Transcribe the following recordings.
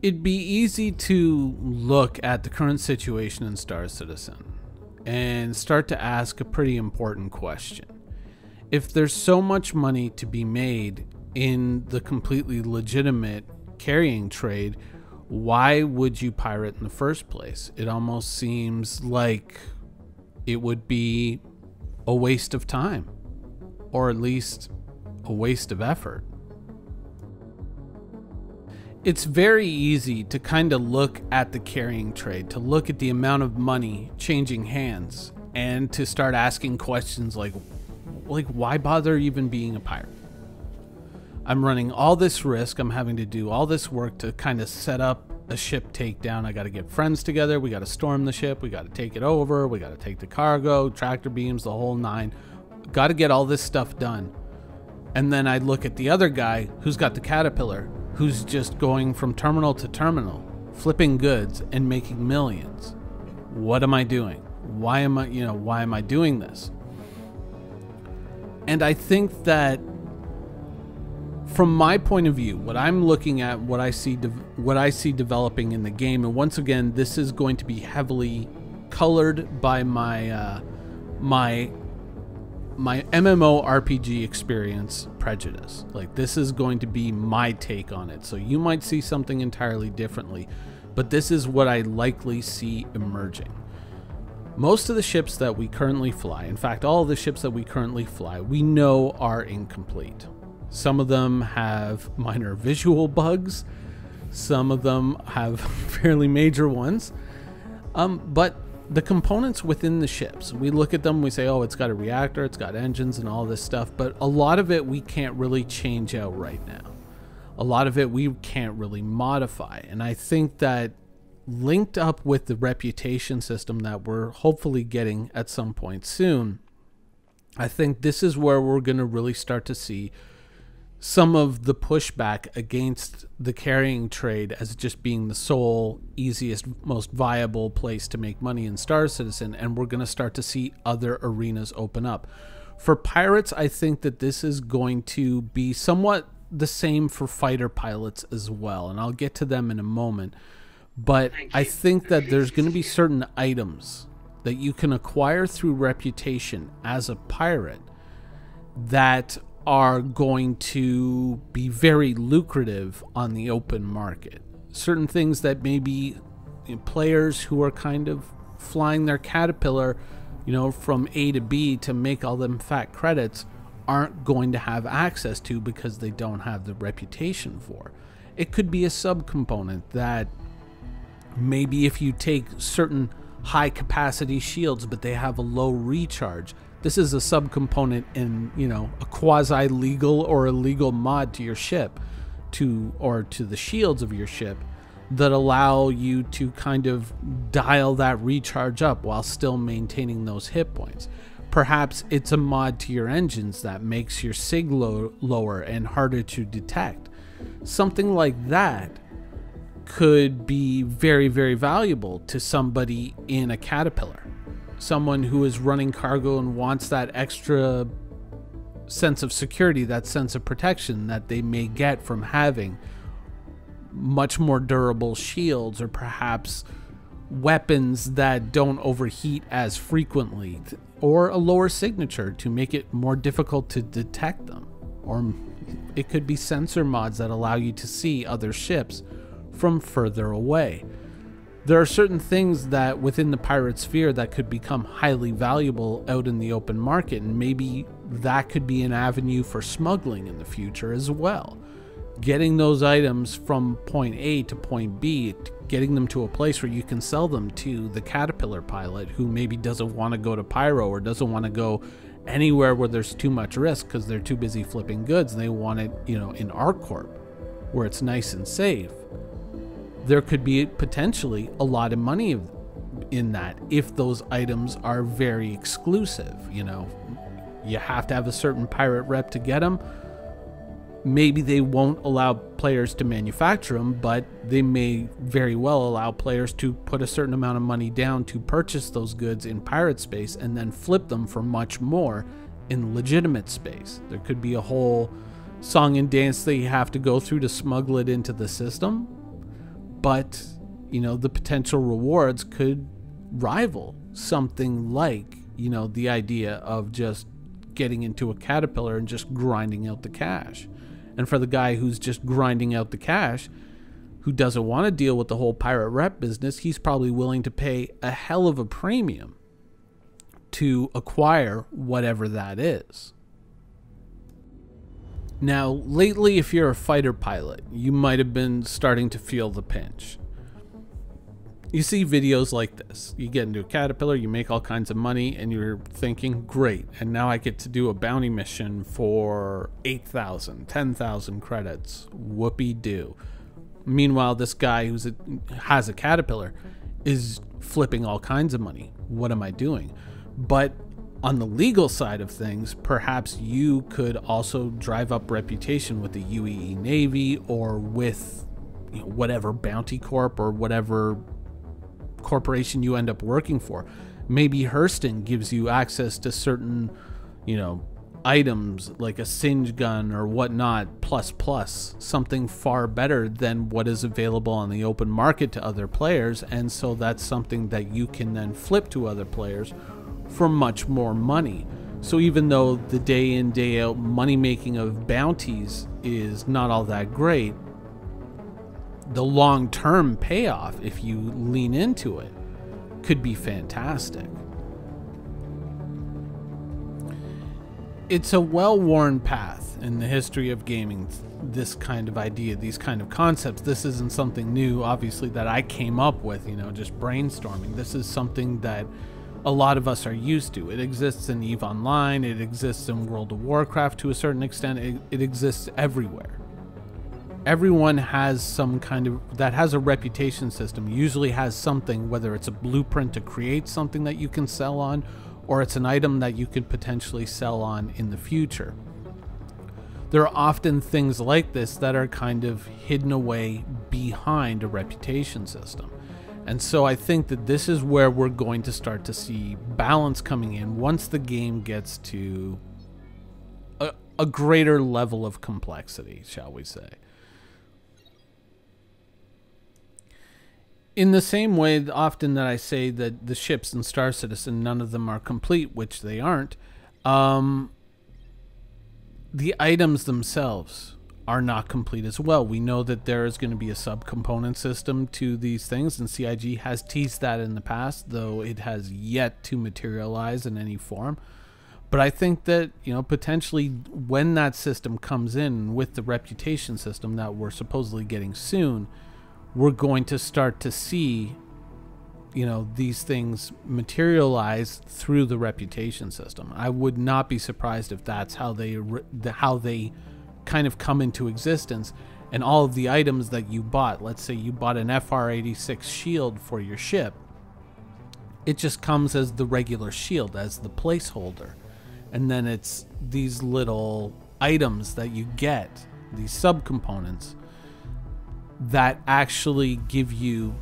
It'd be easy to look at the current situation in Star Citizen and start to ask a pretty important question. If there's so much money to be made in the completely legitimate carrying trade, why would you pirate in the first place? It almost seems like it would be a waste of time, or at least a waste of effort. It's very easy to kind of look at the carrying trade, to look at the amount of money changing hands, and to start asking questions like why bother even being a pirate? I'm running all this risk, I'm having to do all this work to kind of set up a ship takedown. I got to get friends together, we got to storm the ship, we got to take it over, we got to take the cargo, tractor beams, the whole nine. Got to get all this stuff done. And then I look at the other guy who's got the Caterpillar, who's just going from terminal to terminal, flipping goods and making millions. What am I doing? Why am I doing this? And I think that from my point of view, what I'm looking at, what I see developing in the game, and once again, this is going to be heavily colored by my MMORPG experience prejudice. Like, this is going to be my take on it. So you might see something entirely differently, but this is what I likely see emerging. Most of the ships that we currently fly, in fact, all of the ships that we currently fly, we know are incomplete. Some of them have minor visual bugs. Some of them have fairly major ones. But the components within the ships, we look at them, we say, oh, it's got a reactor, it's got engines and all this stuff, but a lot of it we can't really change out right now. A lot of it we can't really modify. And I think that linked up with the reputation system that we're hopefully getting at some point soon, I think this is where we're going to really start to see some of the pushback against the carrying trade as just being the sole, easiest, most viable place to make money in Star Citizen, and we're going to start to see other arenas open up. For pirates, I think that this is going to be somewhat the same for fighter pilots as well, and I'll get to them in a moment. But I think that there's going to be certain items that you can acquire through reputation as a pirate that are going to be very lucrative on the open market. Certain things that maybe players who are kind of flying their Caterpillar, from A to B to make all them fat credits aren't going to have access to because they don't have the reputation for. It could be a subcomponent that maybe if you take certain high capacity shields but they have a low recharge, this is a subcomponent in, a quasi-legal or illegal mod to your ship, or to the shields of your ship, that allow you to kind of dial that recharge up while still maintaining those hit points. Perhaps it's a mod to your engines that makes your SIG lower and harder to detect. Something like that could be very, very valuable to somebody in a Caterpillar. Someone who is running cargo and wants that extra sense of security, that sense of protection that they may get from having much more durable shields, or perhaps weapons that don't overheat as frequently, or a lower signature to make it more difficult to detect them. Or it could be sensor mods that allow you to see other ships from further away. There are certain things that within the pirate sphere that could become highly valuable out in the open market, and maybe that could be an avenue for smuggling in the future as well. Getting those items from point A to point B, getting them to a place where you can sell them to the Caterpillar pilot who maybe doesn't want to go to Pyro, or doesn't want to go anywhere where there's too much risk because they're too busy flipping goods. They want it, in ArcCorp where it's nice and safe. There could be potentially a lot of money in that if those items are very exclusive. You have to have a certain pirate rep to get them. Maybe they won't allow players to manufacture them, but they may very well allow players to put a certain amount of money down to purchase those goods in pirate space and then flip them for much more in legitimate space. There could be a whole song and dance that you have to go through to smuggle it into the system. but you know, the potential rewards could rival something like, you know, the idea of just getting into a caterpillar and just grinding out the cash. And for the guy who's just grinding out the cash, who doesn't want to deal with the whole pirate rep business, he's probably willing to pay a hell of a premium to acquire whatever that is. Now, lately, if you're a fighter pilot, you might have been starting to feel the pinch. You see videos like this. You get into a caterpillar, you make all kinds of money, and you're thinking, great, and now I get to do a bounty mission for 8,000, 10,000 credits. Whoopee-doo. Meanwhile, this guy who has a caterpillar is flipping all kinds of money. What am I doing? But on the legal side of things, perhaps you could also drive up reputation with the UAE Navy or with, you know, whatever bounty corp or whatever corporation you end up working for. Maybe Hurston gives you access to certain, you know, items like a singe gun or whatnot, plus something far better than what is available on the open market to other players. And so that's something that you can then flip to other players for much more money. So even though the day in, day out money making of bounties is not all that great, the long-term payoff, if you lean into it, could be fantastic. It's a well-worn path in the history of gaming, this kind of idea, these kind of concepts. This isn't something new, obviously, that I came up with, you know, just brainstorming. This is something that a lot of us are used to. It exists in EVE Online, it exists in World of Warcraft to a certain extent, it exists everywhere. Everyone has some kind of, that has a reputation system, usually has something, whether it's a blueprint to create something that you can sell on, or it's an item that you could potentially sell on in the future. There are often things like this that are kind of hidden away behind a reputation system. And so I think that this is where we're going to start to see balance coming in once the game gets to a greater level of complexity, shall we say. In the same way, often that I say that the ships in Star Citizen, none of them are complete, which they aren't, the items themselves are not complete as well. We know that there is going to be a subcomponent system to these things, and CIG has teased that in the past, though it has yet to materialize in any form. But I think that, you know, potentially when that system comes in with the reputation system that we're supposedly getting soon, we're going to start to see, you know, these things materialize through the reputation system. I would not be surprised if that's how they kind of come into existence, and all of the items that you bought, let's say you bought an FR86 shield for your ship, it just comes as the regular shield, as the placeholder, and then it's these little items that you get, these subcomponents, that actually give you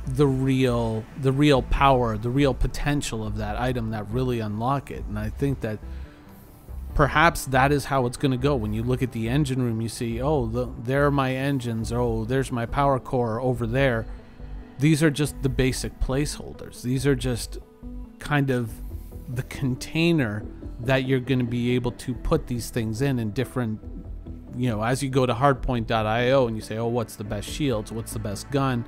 the real power, the real potential of that item, that really unlock it. And I think that perhaps that is how it's going to go. When you look at the engine room, you see, oh, there are my engines, oh, there's my power core over there. These are just the basic placeholders. These are just kind of the container that you're going to be able to put these things in different, you know, as you go to hardpoint.io and you say, oh, what's the best shields, what's the best gun?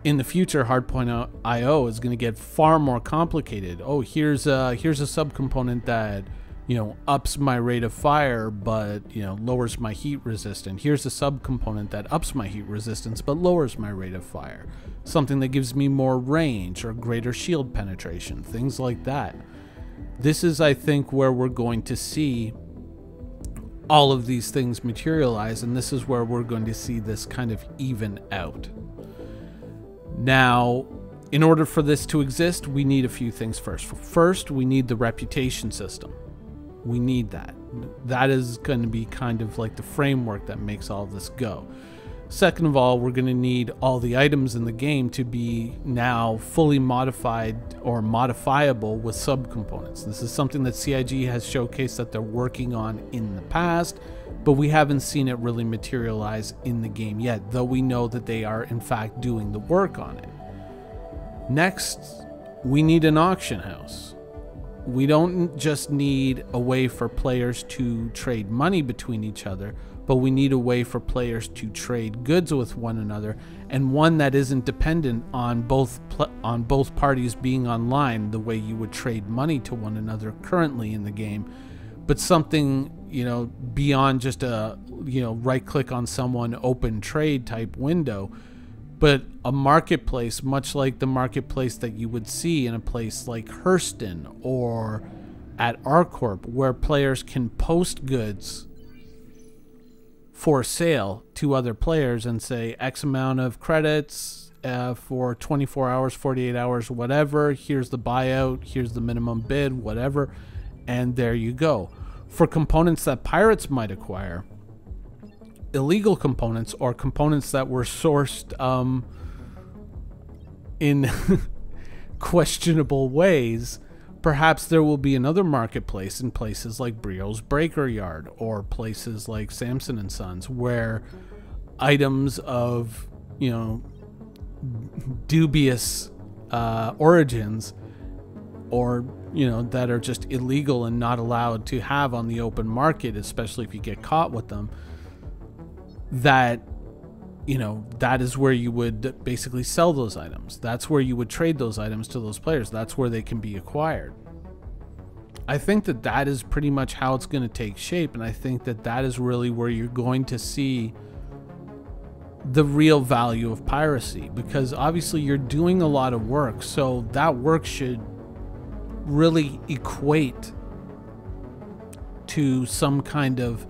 In the future, hardpoint.io is going to get far more complicated. Oh, here's a subcomponent that, you know, ups my rate of fire, but, you know, lowers my heat resistance. Here's a subcomponent that ups my heat resistance, but lowers my rate of fire. Something that gives me more range or greater shield penetration, things like that. This is, I think, where we're going to see all of these things materialize, and this is where we're going to see this kind of even out. Now, in order for this to exist, we need a few things first. First, we need the reputation system. We need that. That is going to be kind of like the framework that makes all of this go. Second of all, we're going to need all the items in the game to be now fully modified or modifiable with subcomponents. This is something that CIG has showcased that they're working on in the past, but we haven't seen it really materialize in the game yet, though we know that they are in fact doing the work on it. Next, we need an auction house. We don't just need a way for players to trade money between each other, but we need a way for players to trade goods with one another, and one that isn't dependent on both parties being online the way you would trade money to one another currently in the game, but something, you know, beyond just a, you know, right click on someone, open trade type window, but a marketplace much like the marketplace that you would see in a place like Hurston or at RCorp, where players can post goods for sale to other players and say X amount of credits for 24 hours, 48 hours, whatever. Here's the buyout, here's the minimum bid, whatever, and there you go. For components that pirates might acquire, illegal components or components that were sourced in questionable ways, perhaps there will be another marketplace in places like Brio's Breaker Yard or places like Samson and Sons, where items of, you know, dubious origins, or, you know, that are just illegal and not allowed to have on the open market, especially if you get caught with them, that, you know, that is where you would basically sell those items. That's where you would trade those items to those players. That's where they can be acquired. I think that that is pretty much how it's going to take shape, and I think that that is really where you're going to see the real value of piracy, because obviously you're doing a lot of work, so that work should really equate to some kind of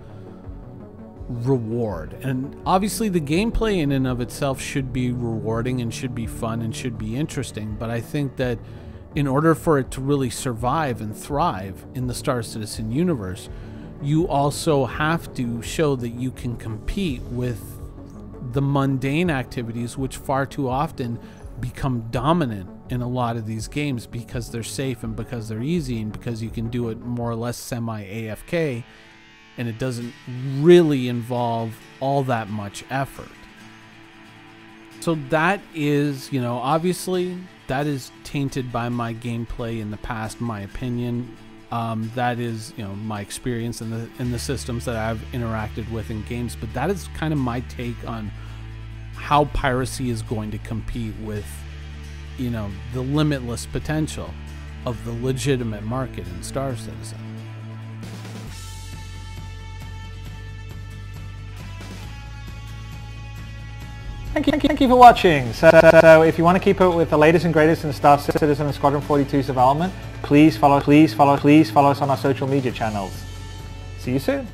reward. And obviously the gameplay in and of itself should be rewarding and should be fun and should be interesting, but I think that in order for it to really survive and thrive in the Star Citizen universe, you also have to show that you can compete with the mundane activities, which far too often become dominant in a lot of these games because they're safe and because they're easy and because you can do it more or less semi-AFK, and it doesn't really involve all that much effort. So that is, you know, obviously that is tainted by my gameplay in the past, my opinion. That is, you know, my experience in the systems that I've interacted with in games, but that is kind of my take on how piracy is going to compete with, you know, the limitless potential of the legitimate market in Star Citizen. Thank you for watching. So if you want to keep up with the latest and greatest in Star Citizen and Squadron 42's development, please follow us on our social media channels. See you soon.